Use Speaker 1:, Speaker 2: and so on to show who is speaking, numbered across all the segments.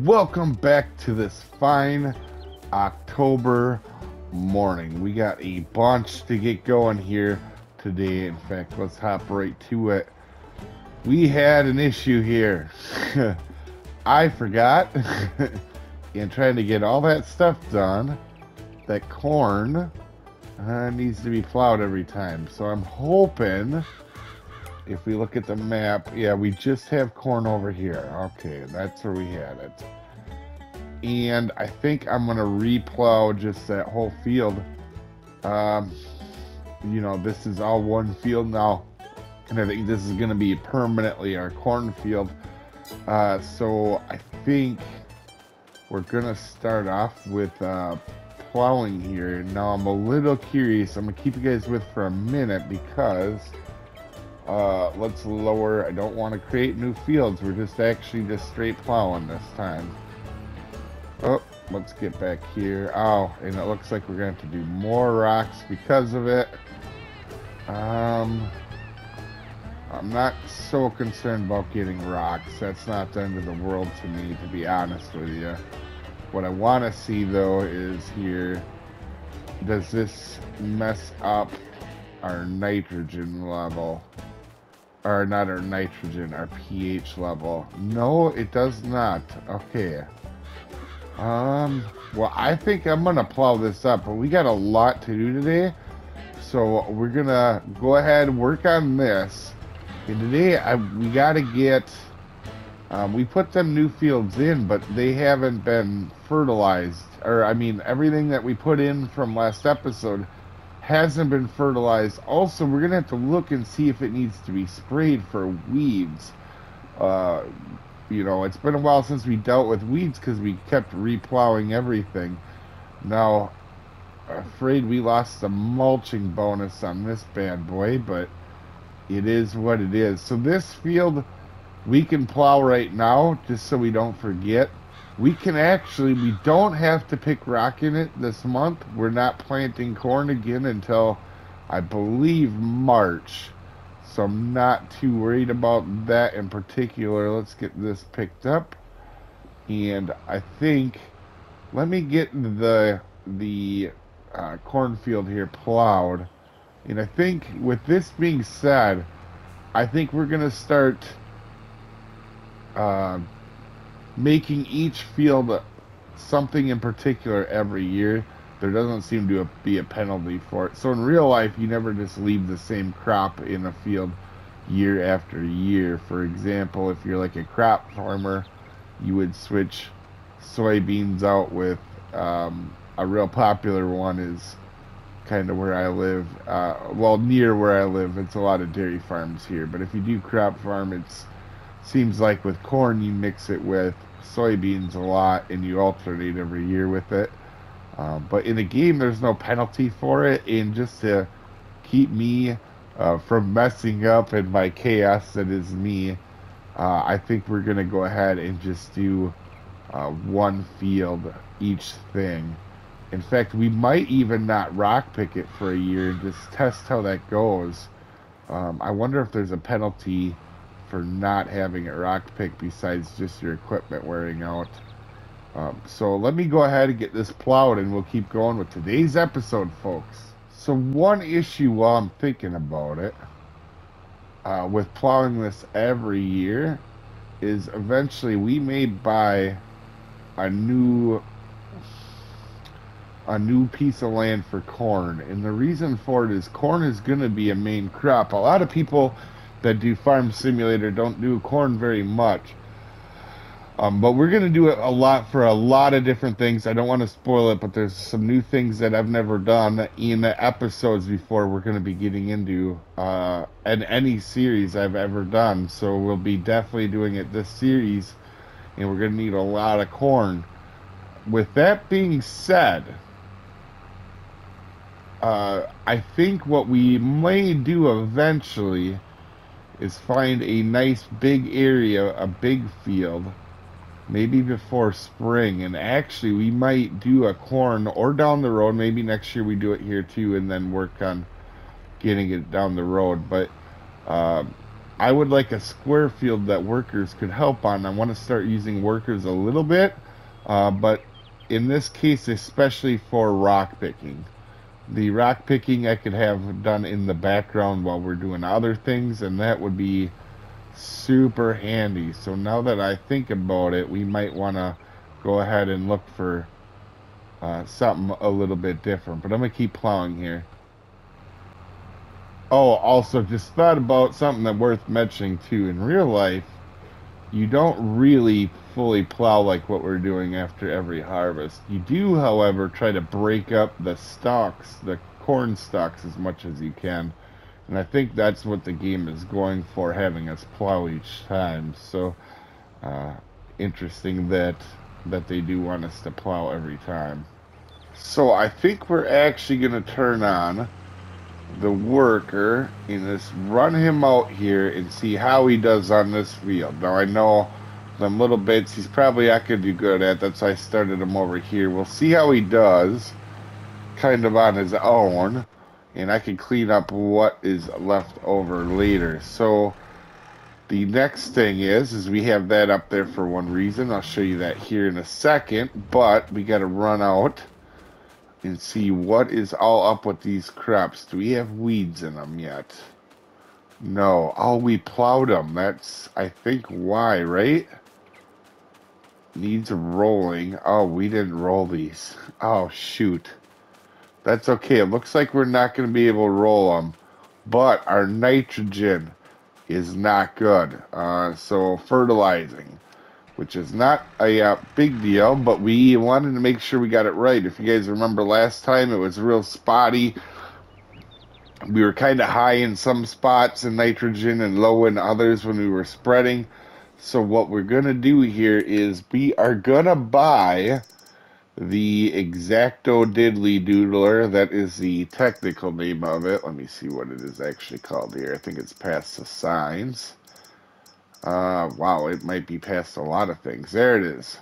Speaker 1: Welcome back to this fine October morning. We got a bunch to get going here today. In fact, let's hop right to it. We had an issue here. I forgot in trying to get all that stuff done that corn needs to be plowed every time. So I'm hoping, if we look at the map, yeah, we just have corn over here. Okay, that's where we had it. And I think I'm going to re-plow just that whole field. You know, this is all one field now. And I think this is going to be permanently our cornfield. So I think we're going to start off with plowing here. Now I'm a little curious. I'm going to keep you guys with for a minute because... let's lower. I don't want to create new fields. We're just straight plowing this time. Oh, let's get back here. Oh, and it looks like we're going to have to do more rocks because of it. I'm not so concerned about getting rocks. That's not the end of the world to me, to be honest with you. What I want to see, though, is here, does this mess up our nitrogen level? Or not our nitrogen, our pH level. No, it does not. Okay. Well, I think I'm gonna plow this up, but we got a lot to do today. So we're gonna go ahead and work on this. And today, we gotta get, we put them new fields in, but they haven't been fertilized. Or, I mean, everything that we put in from last episode hasn't been fertilized. Also, we're gonna have to look and see if it needs to be sprayed for weeds. You know, it's been a while since we dealt with weeds because we kept replowing everything. Now, afraid we lost the mulching bonus on this bad boy, but it is what it is. So this field we can plow right now, just so we don't forget. We don't have to pick rock in it this month. We're not planting corn again until, I believe, March. So I'm not too worried about that in particular. Let's get this picked up. And I think, let me get the cornfield here plowed. And I think, with this being said, I think we're going to start... making each field something in particular every year. There doesn't seem to be a penalty for it. So in real life, you never just leave the same crop in a field year after year. For example, if you're like a crop farmer, you would switch soybeans out with a real popular one is kind of where I live. Well, near where I live, it's a lot of dairy farms here. But if you do crop farm, it's seems like with corn you mix it with soybeans a lot and you alternate every year with it. But in the game there's no penalty for it, and just to keep me from messing up and my chaos that is me, I think we're gonna go ahead and just do one field each thing. In fact, we might even not rock pick it for a year and just test how that goes. I wonder if there's a penalty for not having it rock pick besides just your equipment wearing out. So let me go ahead and get this plowed and we'll keep going with today's episode, folks. So one issue while I'm thinking about it, with plowing this every year, is eventually we may buy a new piece of land for corn. And the reason for it is corn is going to be a main crop. A lot of people that do Farm Simulator don't do corn very much. But we're going to do it a lot for a lot of different things. I don't want to spoil it, but there's some new things that I've never done in the episodes before we're going to be getting into in any series I've ever done. So we'll be definitely doing it this series, and we're going to need a lot of corn. With that being said, I think what we may do eventually is find a nice big area, a big field, maybe before spring, and actually we might do a corn, or down the road, maybe next year we do it here too, and then work on getting it down the road. But I would like a square field that workers could help on. I want to start using workers a little bit, but in this case, especially for rock picking. The rock picking I could have done in the background while we're doing other things, and that would be super handy. So now that I think about it, we might want to go ahead and look for something a little bit different. But I'm going to keep plowing here. Oh, also just thought about something that worth mentioning too. In real life, you don't really fully plow like what we're doing after every harvest. You do, however, try to break up the stalks, the corn stalks, as much as you can. And I think that's what the game is going for, having us plow each time. So, uh, interesting that they do want us to plow every time. So I think we're actually going to turn on the worker and just run him out here and see how he does on this field. Now I know them little bits he's probably not going to do good at. That's why I started him over here. We'll see how he does kind of on his own, and I can clean up what is left over later. So the next thing is we have that up there for one reason. I'll show you that here in a second, but we got to run out and see what is all up with these crops. Do we have weeds in them yet? No. Oh, we plowed them. That's, I think, why, right? Needs rolling. Oh, we didn't roll these. Oh, shoot. That's okay. It looks like we're not going to be able to roll them, but our nitrogen is not good. So fertilizing, which is not a big deal, but we wanted to make sure we got it right. If you guys remember last time, it was real spotty. We were kind of high in some spots in nitrogen and low in others when we were spreading. So what we're going to do here is we are going to buy the Exacto Diddly Doodler. That is the technical name of it. Let me see what it is actually called here. I think it's past the signs. Wow, it might be past a lot of things. There it is.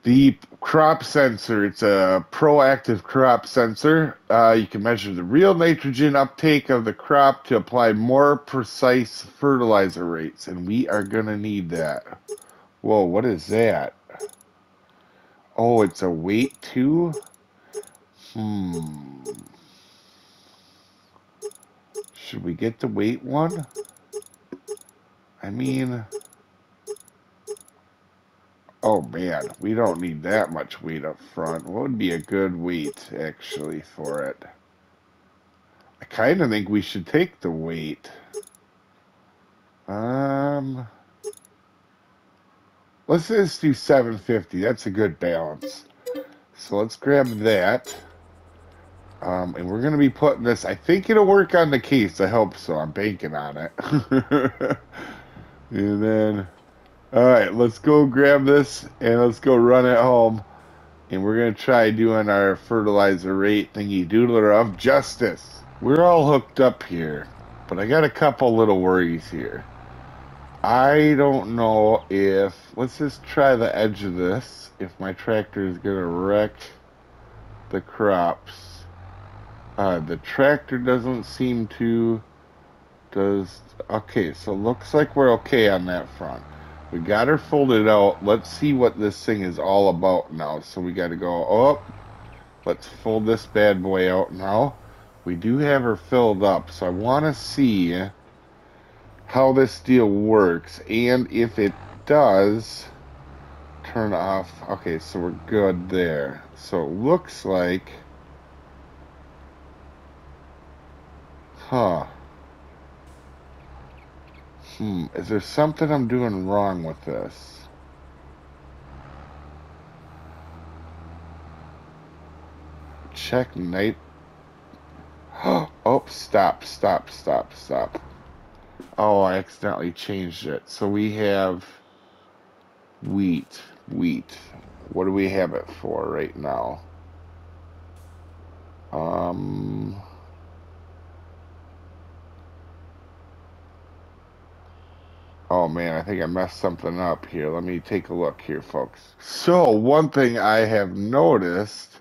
Speaker 1: The crop sensor, it's a proactive crop sensor. You can measure the real nitrogen uptake of the crop to apply more precise fertilizer rates, and we are going to need that. Whoa, what is that? Oh, it's a weight too? Should we get the weight one? I mean, oh man, we don't need that much weight up front. What would be a good weight, actually, for it? I kind of think we should take the weight. Let's just do 750. That's a good balance. So let's grab that. And we're going to be putting this, I think it'll work on the case. I hope so. I'm banking on it. And then, all right, let's go grab this and let's go run it home. And we're going to try doing our fertilizer rate thingy doodler of justice. We're all hooked up here, but I got a couple little worries here. I don't know if, let's just try the edge of this, if my tractor is going to wreck the crops. The tractor doesn't seem to, okay, so looks like we're okay on that front. We got her folded out. Let's see what this thing is all about now. So we got to go up. Let's fold this bad boy out now. We do have her filled up, so I want to see how this deal works, and if it does turn off. Okay, so we're good there. So it looks like, is there something I'm doing wrong with this? Check night. Oh, stop. Oh, I accidentally changed it. So we have wheat. What do we have it for right now? Oh man, I think I messed something up here. Let me take a look here, folks. So one thing I have noticed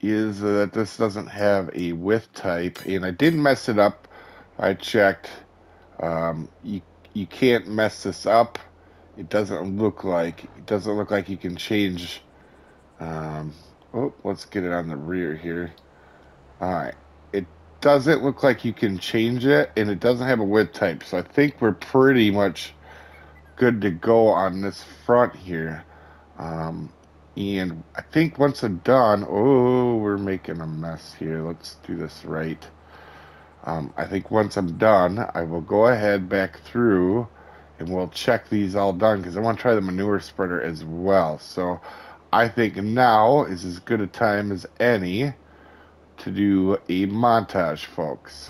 Speaker 1: is that this doesn't have a width type, and I didn't mess it up. I checked. You can't mess this up. It doesn't look like you can change. Um, oh, let's get it on the rear here. All right. It doesn't look like you can change it, and it doesn't have a width type. So I think we're pretty much good to go on this front here. Um, and I think once I'm done, oh, we're making a mess here. Let's do this right. I think once I'm done, I will go ahead back through and we'll check these all done because I want to try the manure spreader as well. So I think now is as good a time as any to do a montage, folks.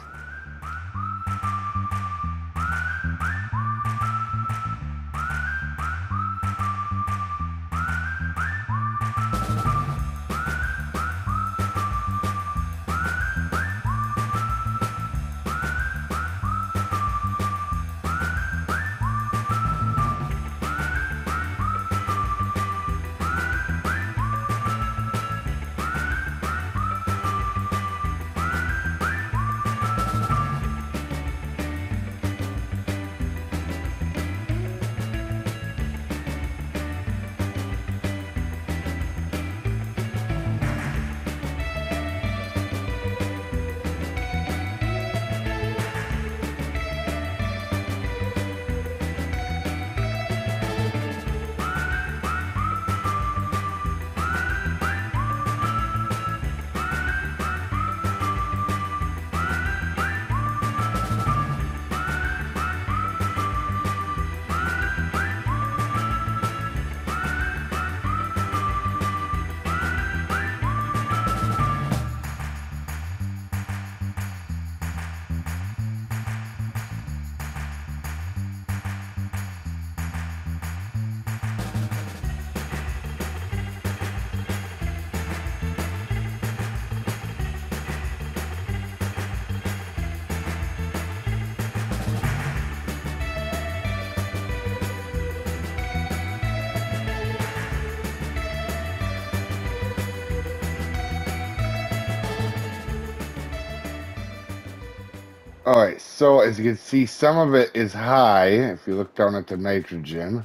Speaker 1: All right, so as you can see, some of it is high, if you look down at the nitrogen,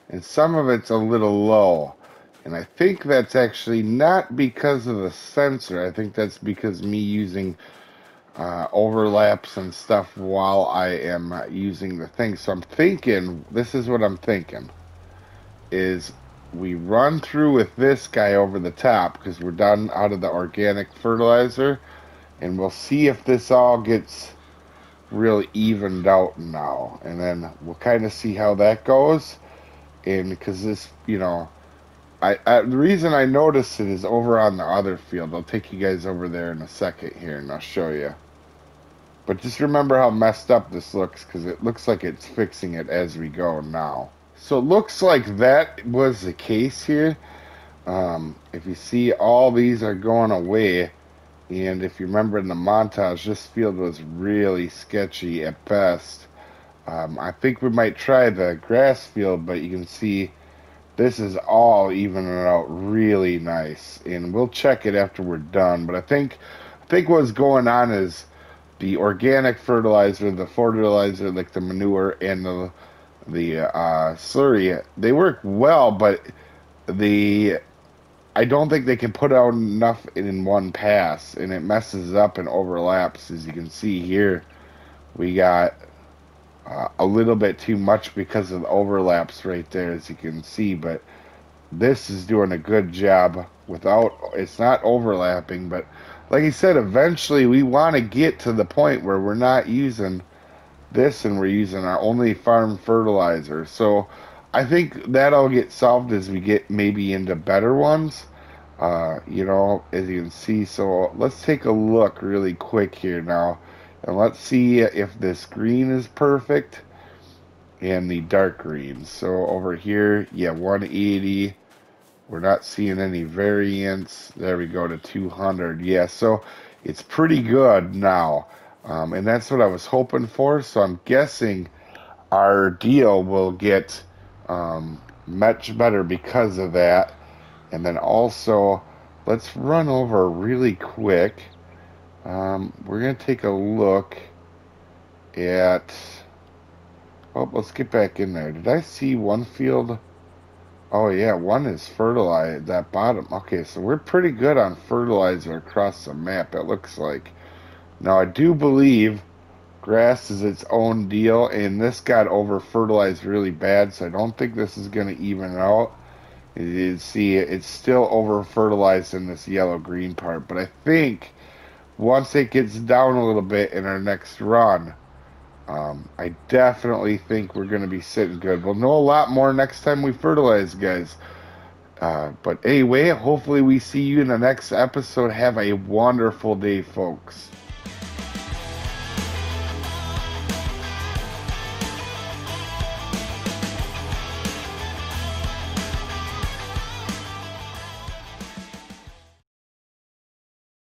Speaker 1: and some of it's a little low. And I think that's actually not because of the sensor. I think that's because me using overlaps and stuff while I am using the thing. So I'm thinking, this is what I'm thinking, is we run through with this guy over the top because we're done out of the organic fertilizer, and we'll see if this all gets really evened out now, and then we'll kind of see how that goes. And because this, you know, the reason I noticed it is over on the other field. I'll take you guys over there in a second here and I'll show you, but just remember how messed up this looks because it looks like it's fixing it as we go now. So it looks like that was the case here. If you see, all these are going away. And if you remember in the montage, this field was really sketchy at best. I think we might try the grass field, but you can see this is all evening out really nice. And we'll check it after we're done. But I think what's going on is the organic fertilizer, the fertilizer like the manure, and the slurry, they work well, but I don't think they can put out enough in one pass, and it messes up and overlaps. As you can see here, we got a little bit too much because of the overlaps right there, as you can see, but this is doing a good job without, it's not overlapping. But like I said, eventually we want to get to the point where we're not using this and we're using our only farm fertilizer. So I think that'll get solved as we get maybe into better ones, you know, as you can see. So let's take a look really quick here now, and let's see if this green is perfect and the dark green. So over here, yeah, 180. We're not seeing any variance. There we go to 200. Yeah, so it's pretty good now. And that's what I was hoping for. So I'm guessing our deal will get much better because of that. And then also, let's run over really quick. We're going to take a look at Oh, let's get back in there. Did I see one field? Oh yeah, one is fertilizer, that bottom. Okay, so we're pretty good on fertilizer across the map, it looks like. Now I do believe grass is its own deal, and this got over fertilized really bad, so I don't think this is going to even out. You see, it's still over fertilized in this yellow green part, but I think once it gets down a little bit in our next run, I definitely think we're going to be sitting good. We'll know a lot more next time we fertilize, guys. But anyway, hopefully we see you in the next episode. Have a wonderful day, folks.